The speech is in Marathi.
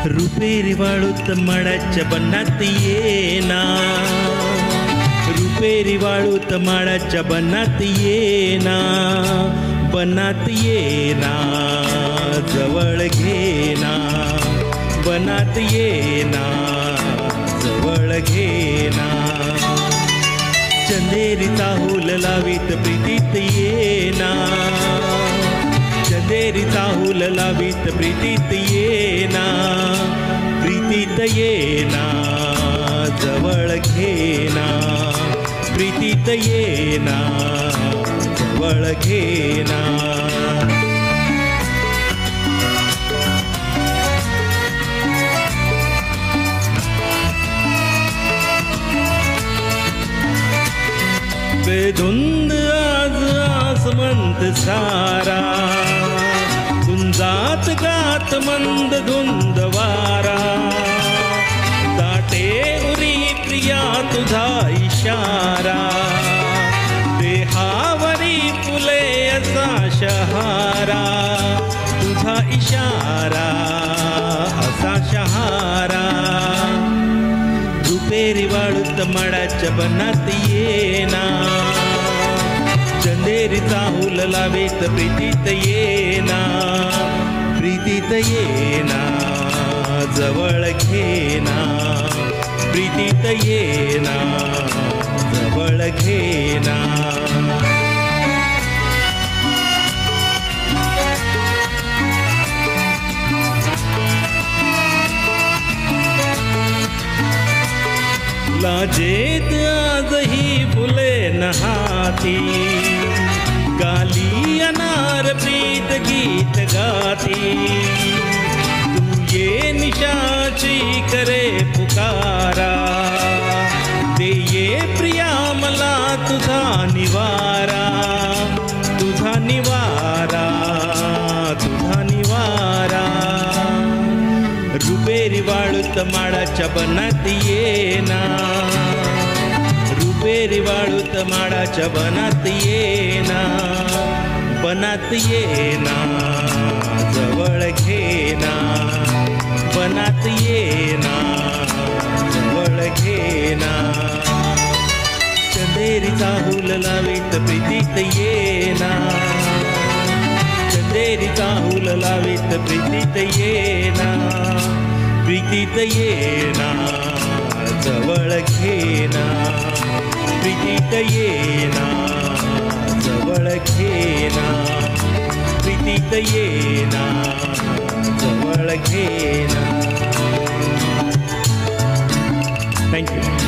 रुपेरी वाळूत माडाच्या बनात येना, रुपेरी वाळूत माडाच्या बनात येना, बनात येना जवळ घेना, बनात येना जवळ घेना. चंदेरीचा हुल लावीत प्रीतीत येना, चंदेरीचा हुल लावीत प्रीतीत येना, प्रीतीत येना जवळ घेना, प्रीतीत येना जवळ घेना. बेधुंद आज आसमंत सारा, गुंजात गात मंद धुंद वारा, दाटे उरी प्रिया तुझा इशारा, देहावरी फुले असा शहारा, तुझा इशारा असा शहारा. रुपेरी वाळूत माडाच्या बनात येना, चंदेरीचा हुल लावीत प्रीतीत येना, प्रीतीत येना जवळ घेना, प्रीतीत येना जवळ घेना. लाजेत आजही फुले नहाती, गाली अनार प्रीत गीत गाती, तू ये निशाची करे पुकारा, दे ये प्रिया मला तुझा निवारा, तुझा निवारा, तुझा निवारा. रुपेरी वाळूत माडाच्या बनात येना, रुपेरी वाळूत माडाच्या बनात येना, बनात येना जवळ घेना, बनात येना जवळ घेना. चंदेरीचा हुल लावीत प्रीतीत येना, चंदेरीचा हुल लावीत प्रीतीत येना, प्रीतीत येना जवळ घेना, प्रीतीत येना जवळ घेना, प्रीतीत येना जवळ घेना. थँक्यू.